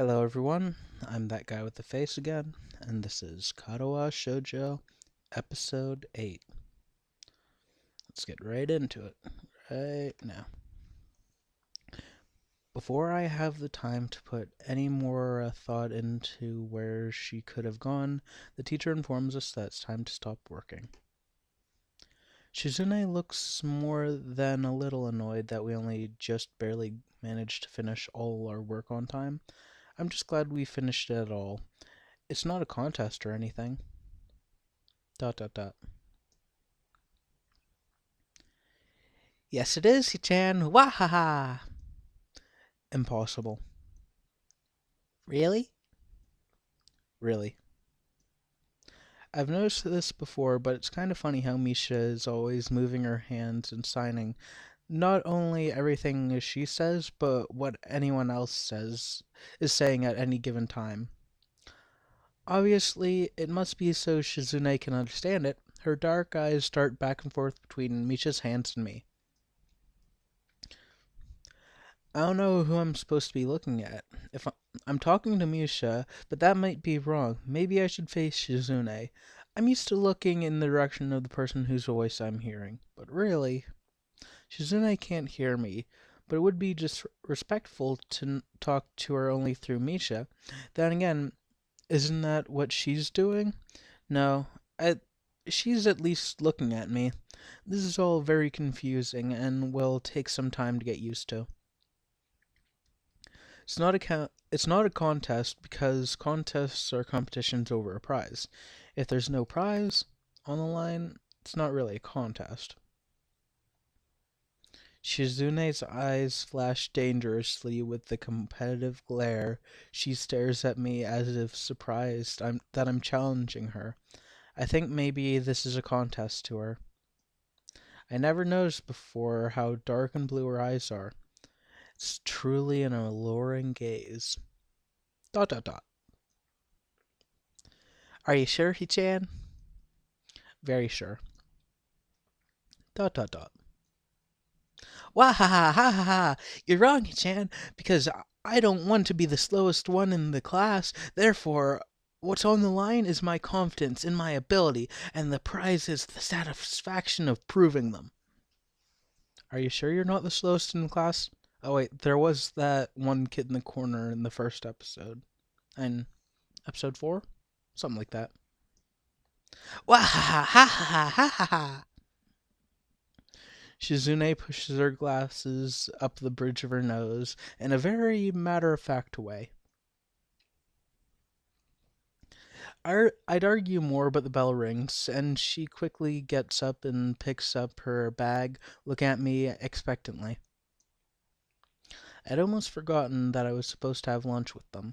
Hello everyone, I'm that guy with the face again, and this is Katawa Shoujo episode 8. Let's get right into it, right now. Before I have the time to put any more thought into where she could have gone, the teacher informs us that it's time to stop working. Shizune looks more than a little annoyed that we only just barely managed to finish all our work on time. I'm just glad we finished it at all. It's not a contest or anything. Dot dot dot. Yes, it is, Hichan. Wahaha! Impossible. Really? Really. I've noticed this before, but it's kind of funny how Misha is always moving her hands and signing not only everything she says, but what anyone else says is saying at any given time. Obviously, it must be so Shizune can understand it. Her dark eyes dart back and forth between Misha's hands and me. I don't know who I'm supposed to be looking at. If I'm talking to Misha, but that might be wrong. Maybe I should face Shizune. I'm used to looking in the direction of the person whose voice I'm hearing. But really, Shizune can't hear me. But it would be disrespectful to talk to her only through Misha. Then again, isn't that what she's doing? No, she's at least looking at me. This is all very confusing and will take some time to get used to. It's not a contest because contests are competitions over a prize. If there's no prize on the line, it's not really a contest. Shizune's eyes flash dangerously with the competitive glare. She stares at me as if surprised that I'm challenging her. I think maybe this is a contest to her. I never noticed before how dark and blue her eyes are. It's truly an alluring gaze. Dot dot dot. Are you sure, Hichan? Very sure. Dot dot dot. Wah ha ha ha ha ha! You're wrong, Hichan, because I don't want to be the slowest one in the class. Therefore, what's on the line is my confidence in my ability, and the prize is the satisfaction of proving them. Are you sure you're not the slowest in the class? Oh wait, there was that one kid in the corner in the first episode. In episode 4? Something like that. Wah ha ha ha ha ha ha! Shizune pushes her glasses up the bridge of her nose in a very matter-of-fact way. I'd argue more, but the bell rings, and she quickly gets up and picks up her bag, looking at me expectantly. I'd almost forgotten that I was supposed to have lunch with them.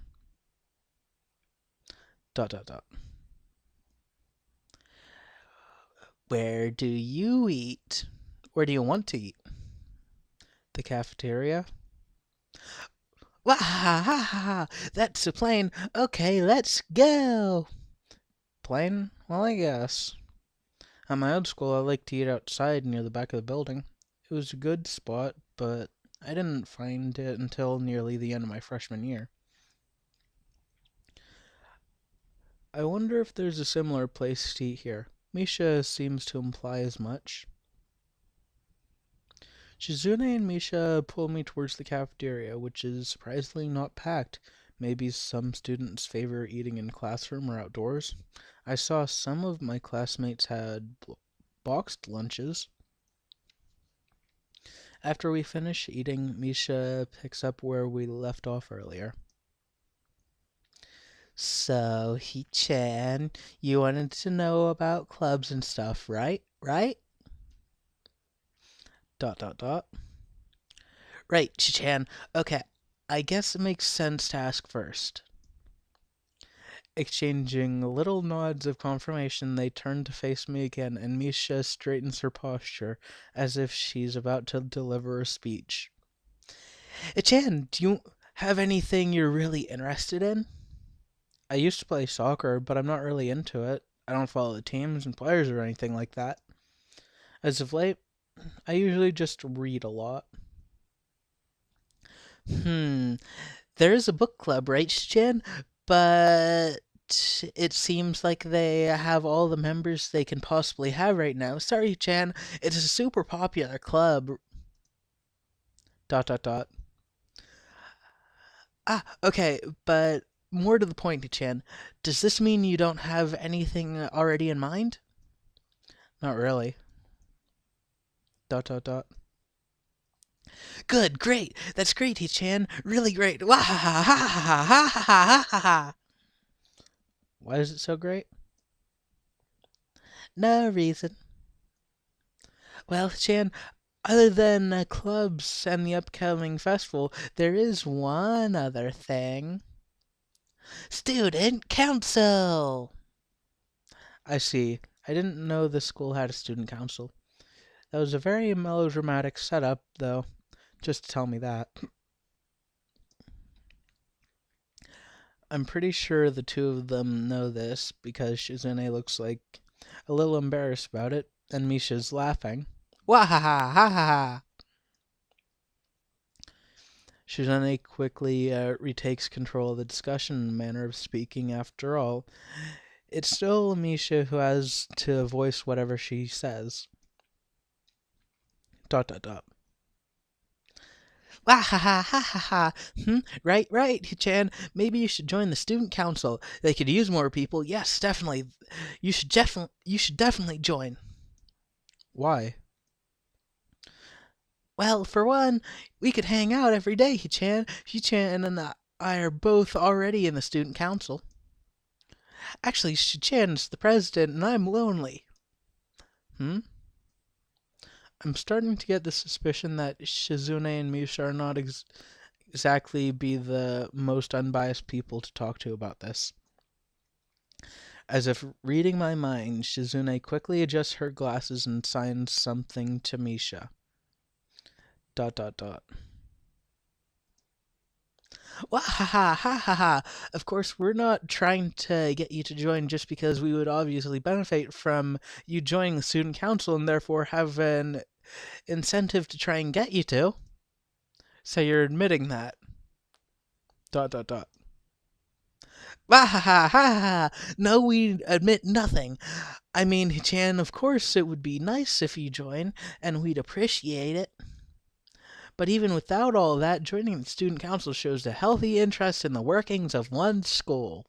Dot dot dot. Where do you eat? Where do you want to eat? The cafeteria? Wah ha ha ha! That's a plane. Okay, let's go. Plane? Well, I guess. At my old school, I liked to eat outside near the back of the building. It was a good spot, but I didn't find it until nearly the end of my freshman year. I wonder if there's a similar place to eat here. Misha seems to imply as much. Shizune and Misha pull me towards the cafeteria, which is surprisingly not packed. Maybe some students favor eating in classroom or outdoors. I saw some of my classmates had boxed lunches. After we finish eating, Misha picks up where we left off earlier. So, He-chan, you wanted to know about clubs and stuff, right? Right? Dot dot dot. Right, Chichan. Okay, I guess it makes sense to ask first. Exchanging little nods of confirmation, they turn to face me again, and Misha straightens her posture as if she's about to deliver a speech. Chan, do you have anything you're really interested in? I used to play soccer, but I'm not really into it. I don't follow the teams and players or anything like that. As of late, I usually just read a lot. Hmm, There is a book club, right, Chan? But it seems like they have all the members they can possibly have right now. Sorry, Chan. It's a super popular club. Dot dot dot. Ah, okay, but more to the point, Chan. Does this mean you don't have anything already in mind? Not really. Dot dot dot. Good, great. That's great, Chan. Really great. Wah ha ha ha ha ha ha ha ha ha. Why is it so great? No reason. Well, Chan, other than clubs and the upcoming festival, there is one other thing. Student council! I see. I didn't know the school had a student council. That was a very melodramatic setup, though, just to tell me that. I'm pretty sure the two of them know this because Shizune looks like a little embarrassed about it, and Misha's laughing. Wah ha ha ha ha ha! Shizune quickly retakes control of the discussion manner of speaking after all. It's still Misha who has to voice whatever she says. Dot dot dot. Wah ha ha ha ha ha. Right, right, Chan. Maybe you should join the student council. They could use more people. Yes, definitely. You should definitely join. Why? Well, for one, we could hang out every day, Hichan. Hichan and I are both already in the student council. Actually, Hichan's the president and I'm lonely. Hmm? I'm starting to get the suspicion that Shizune and Misha are not exactly be the most unbiased people to talk to about this. As if reading my mind, Shizune quickly adjusts her glasses and signs something to Misha. Dot dot dot. Wah ha ha ha ha ha! Of course, we're not trying to get you to join just because we would obviously benefit from you joining the student council and therefore have an incentive to try and get you to. So you're admitting that. Dot dot dot. Wah ha ha ha ha! No, we admit nothing. I mean, Chan, of course it would be nice if you join, and we'd appreciate it. But even without all that, joining the student council shows a healthy interest in the workings of one's school.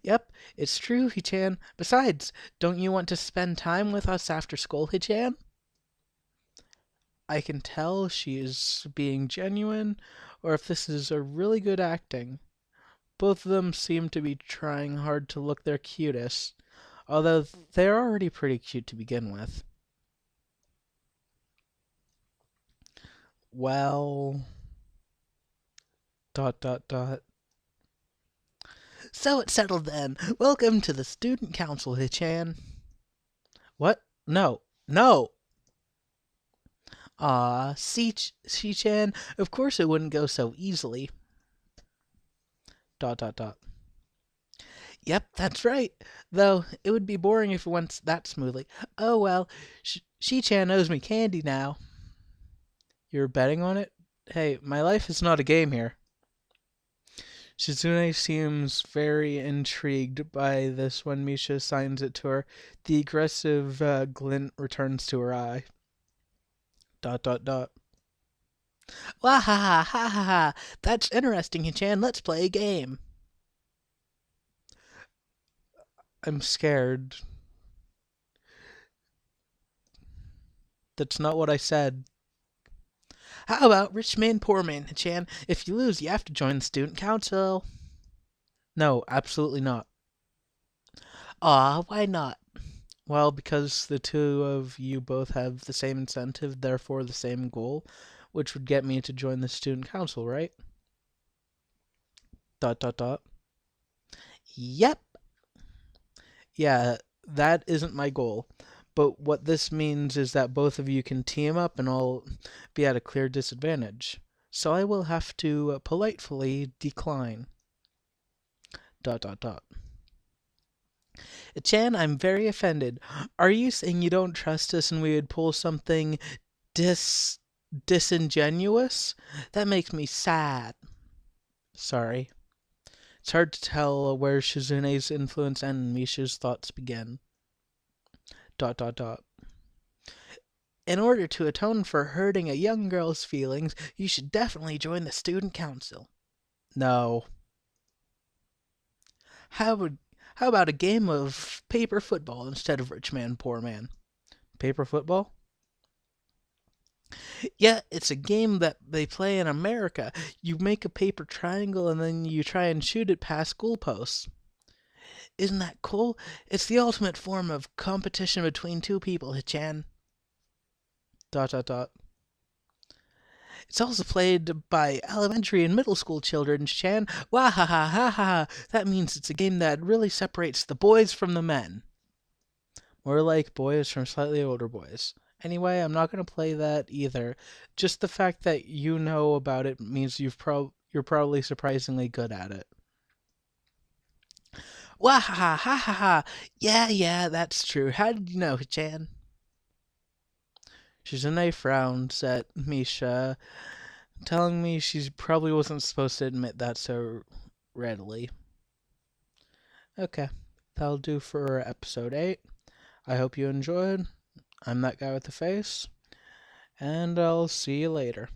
Yep, it's true, Hichan. Besides, don't you want to spend time with us after school, Hichan? I can tell she is being genuine, or if this is a really good acting. Both of them seem to be trying hard to look their cutest, although they're already pretty cute to begin with. Well, dot dot dot. So it's settled then. Welcome to the student council, Hichan. What? No. No! Ah, Chan, of course it wouldn't go so easily. Dot dot dot. Yep, that's right. Though it would be boring if it went that smoothly. Oh well, Chan owes me candy now. You're betting on it? Hey, my life is not a game here. Shizune seems very intrigued by this when Misha assigns it to her. The aggressive glint returns to her eye. Dot dot dot. Wah ha ha ha ha ha! That's interesting, Hichan. Let's play a game. I'm scared. That's not what I said. How about rich man, poor man, Hichan? If you lose, you have to join the student council. No, absolutely not. Aw, why not? Well, because the two of you both have the same incentive, therefore the same goal, which would get me to join the student council, right? Dot dot dot. Yep. Yeah, that isn't my goal. But what this means is that both of you can team up and I'll be at a clear disadvantage. So I will have to politely decline. Dot dot dot. Chan, I'm very offended. Are you saying you don't trust us and we would pull something disingenuous? That makes me sad. Sorry. It's hard to tell where Shizune's influence end and Misha's thoughts begin. Dot dot dot. In order to atone for hurting a young girl's feelings, you should definitely join the student council. No. How would how about a game of paper football instead of rich man, poor man? Paper football? Yeah, it's a game that they play in America. You make a paper triangle and then you try and shoot it past goalposts. Isn't that cool? It's the ultimate form of competition between two people, Hichan. Dot dot dot. It's also played by elementary and middle school children, Chan. Wah ha ha ha ha. That means it's a game that really separates the boys from the men. More like boys from slightly older boys. Anyway, I'm not going to play that either. Just the fact that you know about it means you're probably surprisingly good at it. Wah ha ha ha ha ha. Yeah, that's true. How did you know, Chan? Shizune frowns at Misha, telling me she probably wasn't supposed to admit that so readily. Okay, that'll do for episode 8. I hope you enjoyed. I'm that guy with the face, and I'll see you later.